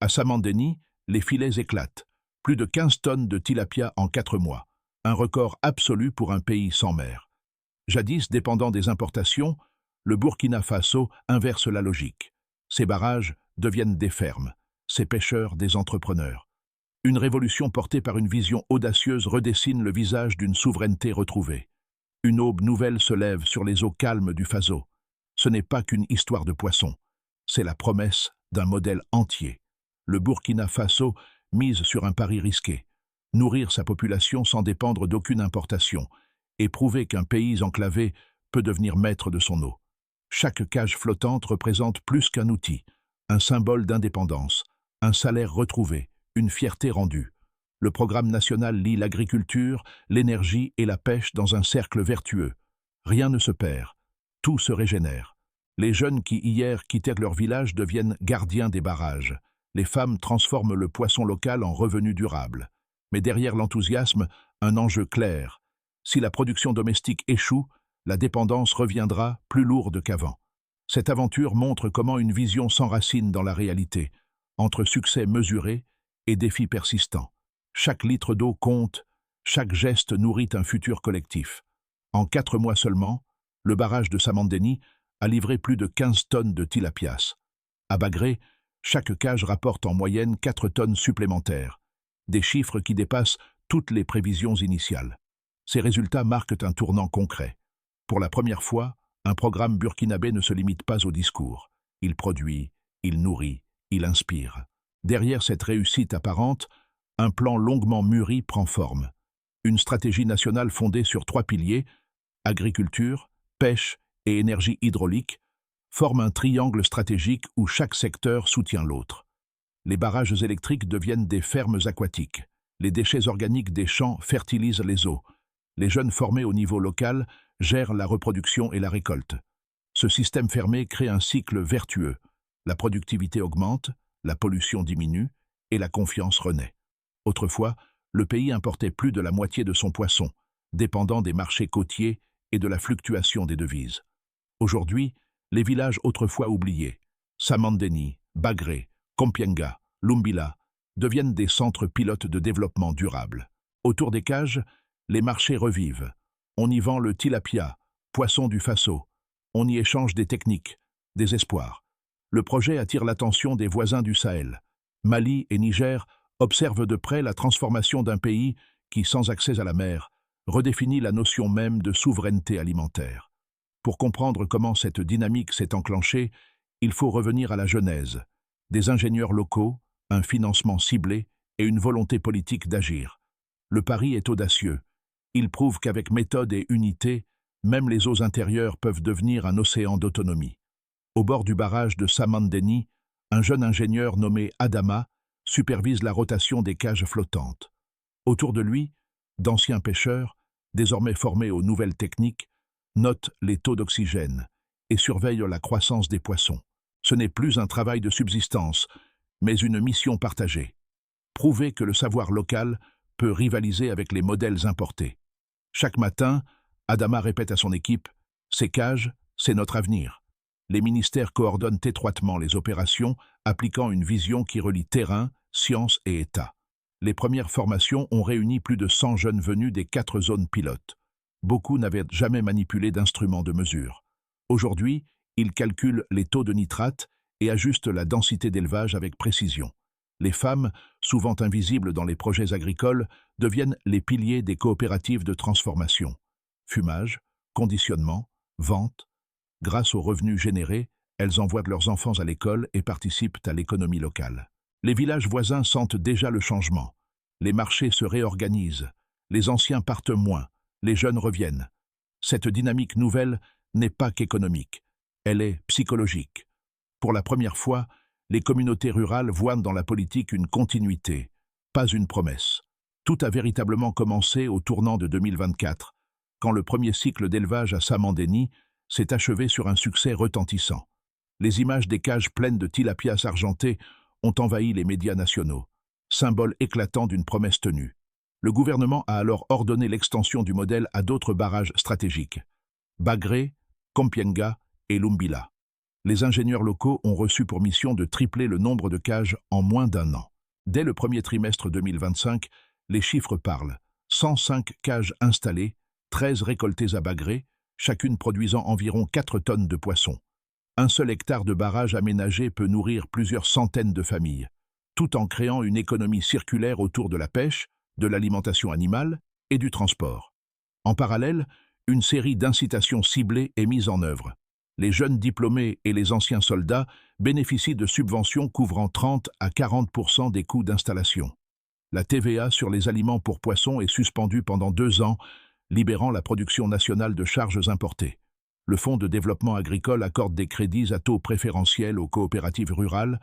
À Samandeni, les filets éclatent. Plus de 15 tonnes de tilapia en 4 mois. Un record absolu pour un pays sans mer. Jadis dépendant des importations, le Burkina Faso inverse la logique. Ses barrages deviennent des fermes, ses pêcheurs des entrepreneurs. Une révolution portée par une vision audacieuse redessine le visage d'une souveraineté retrouvée. Une aube nouvelle se lève sur les eaux calmes du Faso. Ce n'est pas qu'une histoire de poissons, c'est la promesse d'un modèle entier. Le Burkina Faso mise sur un pari risqué. Nourrir sa population sans dépendre d'aucune importation et prouver qu'un pays enclavé peut devenir maître de son eau. Chaque cage flottante représente plus qu'un outil, un symbole d'indépendance, un salaire retrouvé, une fierté rendue. Le programme national lie l'agriculture, l'énergie et la pêche dans un cercle vertueux. Rien ne se perd, tout se régénère. Les jeunes qui hier quittèrent leur village deviennent gardiens des barrages. Les femmes transforment le poisson local en revenu durable. Mais derrière l'enthousiasme, un enjeu clair. Si la production domestique échoue, la dépendance reviendra plus lourde qu'avant. Cette aventure montre comment une vision s'enracine dans la réalité, entre succès mesuré et défis persistants. Chaque litre d'eau compte, chaque geste nourrit un futur collectif. En 4 mois seulement, le barrage de Samandeni a livré plus de 15 tonnes de tilapias. À Bagré, chaque cage rapporte en moyenne 4 tonnes supplémentaires, des chiffres qui dépassent toutes les prévisions initiales. Ces résultats marquent un tournant concret. Pour la première fois, un programme burkinabé ne se limite pas au discours. Il produit, il nourrit, il inspire. Derrière cette réussite apparente, un plan longuement mûri prend forme. Une stratégie nationale fondée sur 3 piliers, agriculture, pêche et énergie hydraulique, forme un triangle stratégique où chaque secteur soutient l'autre. Les barrages électriques deviennent des fermes aquatiques. Les déchets organiques des champs fertilisent les eaux. Les jeunes formés au niveau local gèrent la reproduction et la récolte. Ce système fermé crée un cycle vertueux. La productivité augmente, la pollution diminue et la confiance renaît. Autrefois, le pays importait plus de la moitié de son poisson, dépendant des marchés côtiers et de la fluctuation des devises. Aujourd'hui, les villages autrefois oubliés, Samandeni, Bagré, Kompienga, Lumbila, deviennent des centres pilotes de développement durable. Autour des cages, les marchés revivent. On y vend le tilapia, poisson du Faso. On y échange des techniques, des espoirs. Le projet attire l'attention des voisins du Sahel. Mali et Niger observent de près la transformation d'un pays qui, sans accès à la mer, redéfinit la notion même de souveraineté alimentaire. Pour comprendre comment cette dynamique s'est enclenchée, il faut revenir à la genèse. Des ingénieurs locaux, un financement ciblé et une volonté politique d'agir. Le pari est audacieux. Il prouve qu'avec méthode et unité, même les eaux intérieures peuvent devenir un océan d'autonomie. Au bord du barrage de Samandeni, un jeune ingénieur nommé Adama supervise la rotation des cages flottantes. Autour de lui, d'anciens pêcheurs, désormais formés aux nouvelles techniques, notent les taux d'oxygène et surveillent la croissance des poissons. Ce n'est plus un travail de subsistance, mais une mission partagée. Prouver que le savoir local peut rivaliser avec les modèles importés. Chaque matin, Adama répète à son équipe « Ces cages, c'est notre avenir ». Les ministères coordonnent étroitement les opérations, appliquant une vision qui relie terrain, science et État. Les premières formations ont réuni plus de 100 jeunes venus des 4 zones pilotes. Beaucoup n'avaient jamais manipulé d'instruments de mesure. Aujourd'hui, ils calculent les taux de nitrate et ajustent la densité d'élevage avec précision. Les femmes, souvent invisibles dans les projets agricoles, deviennent les piliers des coopératives de transformation. Fumage, conditionnement, vente. Grâce aux revenus générés, elles envoient leurs enfants à l'école et participent à l'économie locale. Les villages voisins sentent déjà le changement. Les marchés se réorganisent. Les anciens partent moins. Les jeunes reviennent. Cette dynamique nouvelle n'est pas qu'économique. Elle est psychologique. Pour la première fois, les communautés rurales voient dans la politique une continuité, pas une promesse. Tout a véritablement commencé au tournant de 2024, quand le premier cycle d'élevage à Samandeni s'est achevé sur un succès retentissant. Les images des cages pleines de tilapias argentés ont envahi les médias nationaux, symbole éclatant d'une promesse tenue. Le gouvernement a alors ordonné l'extension du modèle à d'autres barrages stratégiques, Bagré, Kompienga et Lumbila. Les ingénieurs locaux ont reçu pour mission de tripler le nombre de cages en moins d'un an. Dès le premier trimestre 2025, les chiffres parlent. 105 cages installées, 13 récoltées à Bagré, chacune produisant environ 4 tonnes de poissons. Un seul hectare de barrage aménagé peut nourrir plusieurs centaines de familles, tout en créant une économie circulaire autour de la pêche, de l'alimentation animale et du transport. En parallèle, une série d'incitations ciblées est mise en œuvre. Les jeunes diplômés et les anciens soldats bénéficient de subventions couvrant 30 à 40% des coûts d'installation. La TVA sur les aliments pour poissons est suspendue pendant 2 ans, libérant la production nationale de charges importées. Le Fonds de développement agricole accorde des crédits à taux préférentiels aux coopératives rurales,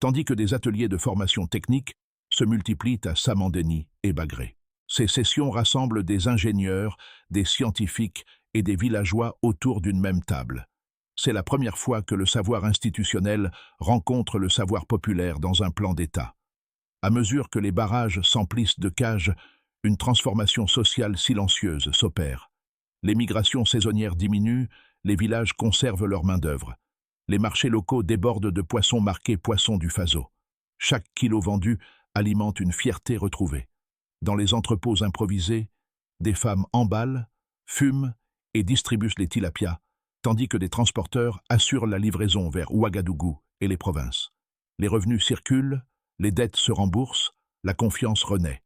tandis que des ateliers de formation technique se multiplient à Samandeni et Bagré. Ces sessions rassemblent des ingénieurs, des scientifiques et des villageois autour d'une même table. C'est la première fois que le savoir institutionnel rencontre le savoir populaire dans un plan d'État. À mesure que les barrages s'emplissent de cages, une transformation sociale silencieuse s'opère. Les migrations saisonnières diminuent, les villages conservent leur main-d'œuvre. Les marchés locaux débordent de poissons marqués poissons du Faso. Chaque kilo vendu alimente une fierté retrouvée. Dans les entrepôts improvisés, des femmes emballent, fument et distribuent les tilapias, tandis que des transporteurs assurent la livraison vers Ouagadougou et les provinces. Les revenus circulent, les dettes se remboursent, la confiance renaît.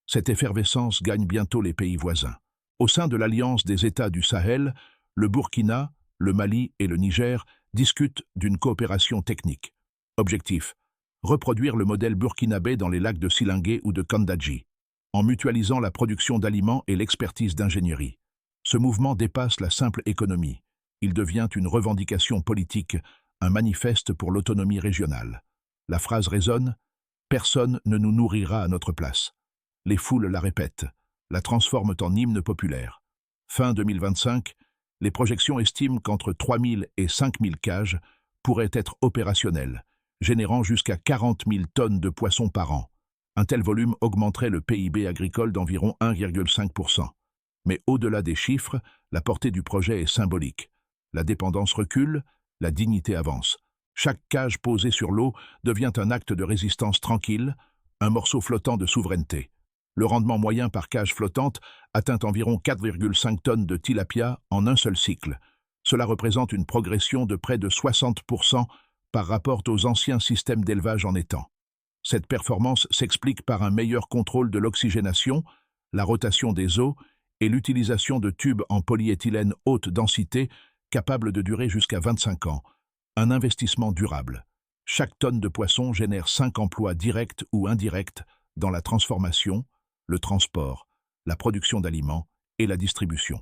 Cette effervescence gagne bientôt les pays voisins. Au sein de l'Alliance des États du Sahel, le Burkina, le Mali et le Niger discutent d'une coopération technique. Objectif: reproduire le modèle burkinabé dans les lacs de Silingué ou de Kandadji, en mutualisant la production d'aliments et l'expertise d'ingénierie. Ce mouvement dépasse la simple économie. Il devient une revendication politique, un manifeste pour l'autonomie régionale. La phrase résonne: « Personne ne nous nourrira à notre place ». Les foules la répètent, la transforment en hymne populaire. Fin 2025, les projections estiment qu'entre 3000 et 5000 cages pourraient être opérationnelles, générant jusqu'à 40 000 tonnes de poissons par an. Un tel volume augmenterait le PIB agricole d'environ 1,5%. Mais au-delà des chiffres, la portée du projet est symbolique. La dépendance recule, la dignité avance. Chaque cage posée sur l'eau devient un acte de résistance tranquille, un morceau flottant de souveraineté. Le rendement moyen par cage flottante atteint environ 4,5 tonnes de tilapia en un seul cycle. Cela représente une progression de près de 60% par rapport aux anciens systèmes d'élevage en étang. Cette performance s'explique par un meilleur contrôle de l'oxygénation, la rotation des eaux et l'utilisation de tubes en polyéthylène haute densité capables de durer jusqu'à 25 ans. Un investissement durable. Chaque tonne de poisson génère 5 emplois directs ou indirects dans la transformation, le transport, la production d'aliments et la distribution.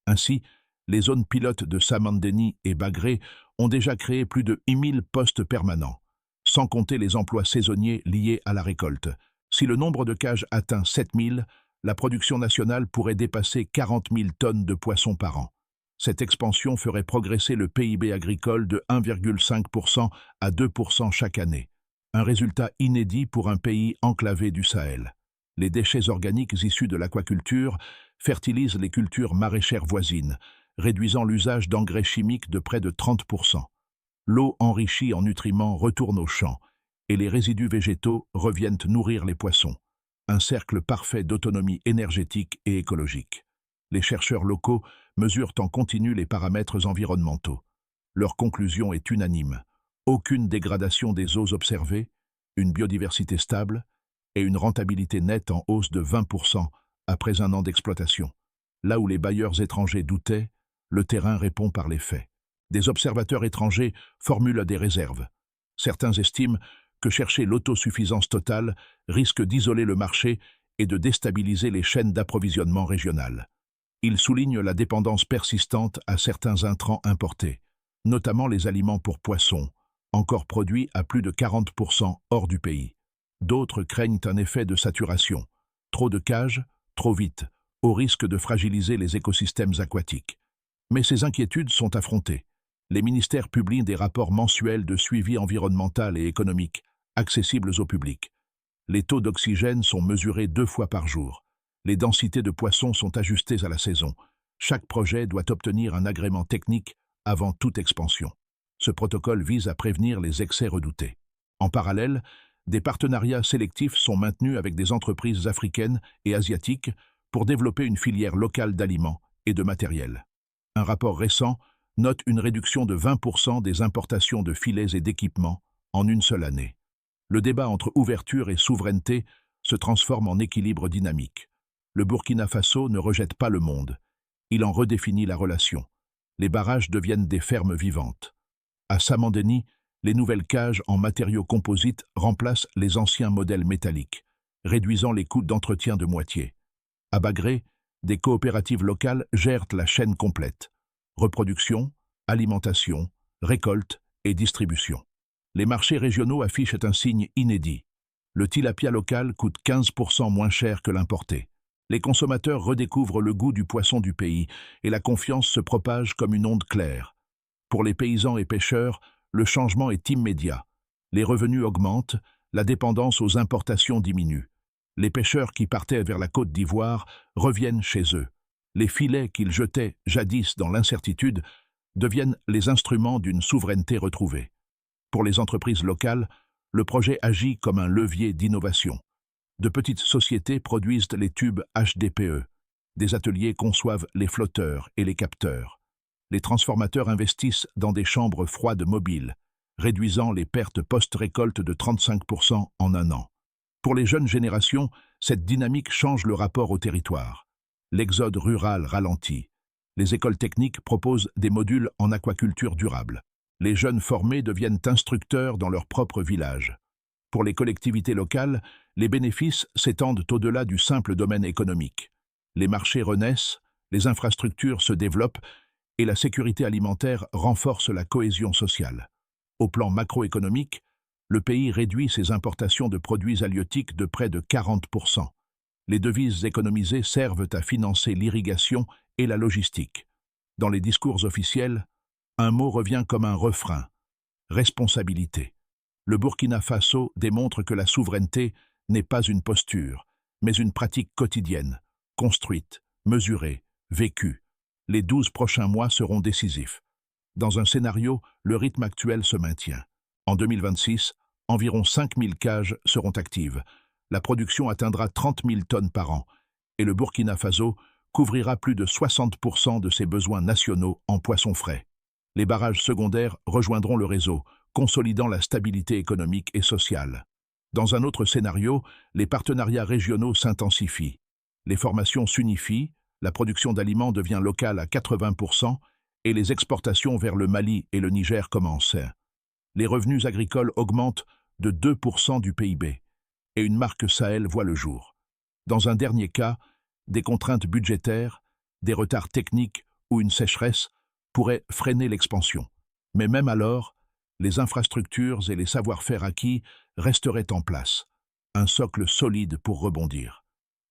Ainsi, les zones pilotes de Samandeni et Bagré ont déjà créé plus de 1000 postes permanents, sans compter les emplois saisonniers liés à la récolte. Si le nombre de cages atteint 7000, la production nationale pourrait dépasser 40 000 tonnes de poissons par an. Cette expansion ferait progresser le PIB agricole de 1,5% à 2% chaque année. Un résultat inédit pour un pays enclavé du Sahel. Les déchets organiques issus de l'aquaculture fertilisent les cultures maraîchères voisines, réduisant l'usage d'engrais chimiques de près de 30%. L'eau enrichie en nutriments retourne aux champs et les résidus végétaux reviennent nourrir les poissons. Un cercle parfait d'autonomie énergétique et écologique. Les chercheurs locaux mesurent en continu les paramètres environnementaux. Leur conclusion est unanime. Aucune dégradation des eaux observées, une biodiversité stable et une rentabilité nette en hausse de 20% après un an d'exploitation. Là où les bailleurs étrangers doutaient, le terrain répond par les faits. Des observateurs étrangers formulent des réserves. Certains estiment que chercher l'autosuffisance totale risque d'isoler le marché et de déstabiliser les chaînes d'approvisionnement régionales. Ils soulignent la dépendance persistante à certains intrants importés, notamment les aliments pour poissons, encore produits à plus de 40% hors du pays. D'autres craignent un effet de saturation. Trop de cages, trop vite, au risque de fragiliser les écosystèmes aquatiques. Mais ces inquiétudes sont affrontées. Les ministères publient des rapports mensuels de suivi environnemental et économique, accessibles au public. Les taux d'oxygène sont mesurés 2 fois par jour. Les densités de poissons sont ajustées à la saison. Chaque projet doit obtenir un agrément technique avant toute expansion. Ce protocole vise à prévenir les excès redoutés. En parallèle, des partenariats sélectifs sont maintenus avec des entreprises africaines et asiatiques pour développer une filière locale d'aliments et de matériel. Un rapport récent note une réduction de 20% des importations de filets et d'équipements en une seule année. Le débat entre ouverture et souveraineté se transforme en équilibre dynamique. Le Burkina Faso ne rejette pas le monde. Il en redéfinit la relation. Les barrages deviennent des fermes vivantes. À Samandeni, les nouvelles cages en matériaux composites remplacent les anciens modèles métalliques, réduisant les coûts d'entretien de moitié. À Bagré, des coopératives locales gèrent la chaîne complète. Reproduction, alimentation, récolte et distribution. Les marchés régionaux affichent un signe inédit. Le tilapia local coûte 15% moins cher que l'importé. Les consommateurs redécouvrent le goût du poisson du pays et la confiance se propage comme une onde claire. Pour les paysans et pêcheurs, le changement est immédiat. Les revenus augmentent, la dépendance aux importations diminue. Les pêcheurs qui partaient vers la Côte d'Ivoire reviennent chez eux. Les filets qu'ils jetaient jadis dans l'incertitude deviennent les instruments d'une souveraineté retrouvée. Pour les entreprises locales, le projet agit comme un levier d'innovation. De petites sociétés produisent les tubes HDPE. Des ateliers conçoivent les flotteurs et les capteurs. Les transformateurs investissent dans des chambres froides mobiles, réduisant les pertes post-récolte de 35% en un an. Pour les jeunes générations, cette dynamique change le rapport au territoire. L'exode rural ralentit. Les écoles techniques proposent des modules en aquaculture durable. Les jeunes formés deviennent instructeurs dans leur propre village. Pour les collectivités locales, les bénéfices s'étendent au-delà du simple domaine économique. Les marchés renaissent, les infrastructures se développent et la sécurité alimentaire renforce la cohésion sociale. Au plan macroéconomique, le pays réduit ses importations de produits halieutiques de près de 40%. Les devises économisées servent à financer l'irrigation et la logistique. Dans les discours officiels, un mot revient comme un refrain: responsabilité. Le Burkina Faso démontre que la souveraineté n'est pas une posture, mais une pratique quotidienne, construite, mesurée, vécue. Les 12 prochains mois seront décisifs. Dans un scénario, le rythme actuel se maintient. En 2026, environ 5000 cages seront actives. La production atteindra 30 000 tonnes par an et le Burkina Faso couvrira plus de 60% de ses besoins nationaux en poissons frais. Les barrages secondaires rejoindront le réseau, consolidant la stabilité économique et sociale. Dans un autre scénario, les partenariats régionaux s'intensifient. Les formations s'unifient, la production d'aliments devient locale à 80% et les exportations vers le Mali et le Niger commencent. Les revenus agricoles augmentent de 2% du PIB et une marque Sahel voit le jour. Dans un dernier cas, des contraintes budgétaires, des retards techniques ou une sécheresse pourraient freiner l'expansion. Mais même alors, les infrastructures et les savoir-faire acquis resteraient en place, un socle solide pour rebondir.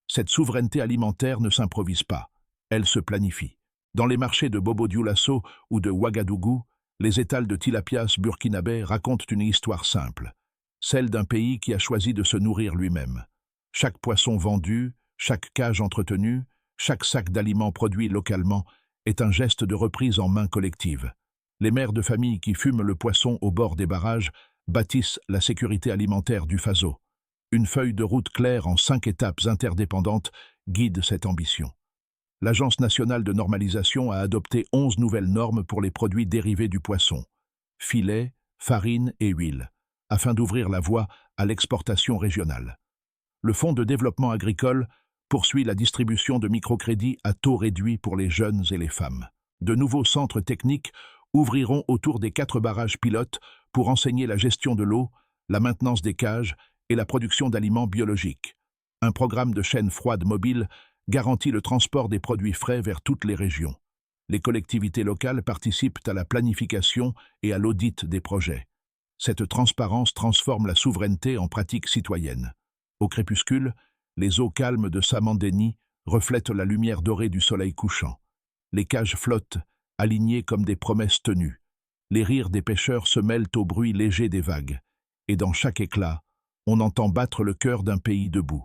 Cette souveraineté alimentaire ne s'improvise pas, elle se planifie. Dans les marchés de Bobo-Dioulasso ou de Ouagadougou, les étals de tilapias burkinabés racontent une histoire simple, celle d'un pays qui a choisi de se nourrir lui-même. Chaque poisson vendu, chaque cage entretenue, chaque sac d'aliments produit localement est un geste de reprise en main collective. Les mères de famille qui fument le poisson au bord des barrages bâtissent la sécurité alimentaire du Faso. Une feuille de route claire en 5 étapes interdépendantes guide cette ambition. L'Agence nationale de normalisation a adopté 11 nouvelles normes pour les produits dérivés du poisson, filets, farine et huile, afin d'ouvrir la voie à l'exportation régionale. Le Fonds de développement agricole poursuit la distribution de microcrédits à taux réduit pour les jeunes et les femmes. De nouveaux centres techniques ouvriront autour des 4 barrages pilotes pour enseigner la gestion de l'eau, la maintenance des cages et la production d'aliments biologiques. Un programme de chaînes froides mobiles garantit le transport des produits frais vers toutes les régions. Les collectivités locales participent à la planification et à l'audit des projets. Cette transparence transforme la souveraineté en pratique citoyenne. Au crépuscule, les eaux calmes de Samandeni reflètent la lumière dorée du soleil couchant. Les cages flottent, alignées comme des promesses tenues. Les rires des pêcheurs se mêlent au bruit léger des vagues. Et dans chaque éclat, on entend battre le cœur d'un pays debout.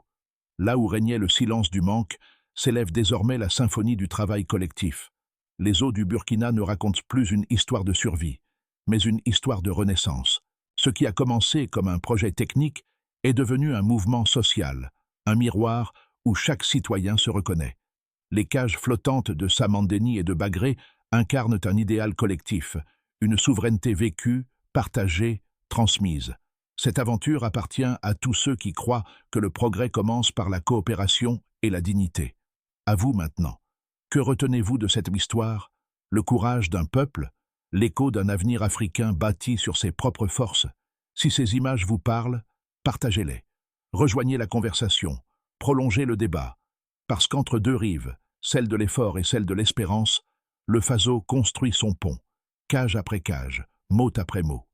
Là où régnait le silence du manque, s'élève désormais la symphonie du travail collectif. Les eaux du Burkina ne racontent plus une histoire de survie. mais une histoire de renaissance. Ce qui a commencé comme un projet technique est devenu un mouvement social, un miroir où chaque citoyen se reconnaît. Les cages flottantes de Samandeni et de Bagré incarnent un idéal collectif, une souveraineté vécue, partagée, transmise. Cette aventure appartient à tous ceux qui croient que le progrès commence par la coopération et la dignité. À vous maintenant. Que retenez-vous de cette histoire? Le courage d'un peuple? L'écho d'un avenir africain bâti sur ses propres forces? Si ces images vous parlent, partagez-les. Rejoignez la conversation, prolongez le débat. Parce qu'entre deux rives, celle de l'effort et celle de l'espérance, le Faso construit son pont, cage après cage, mot après mot.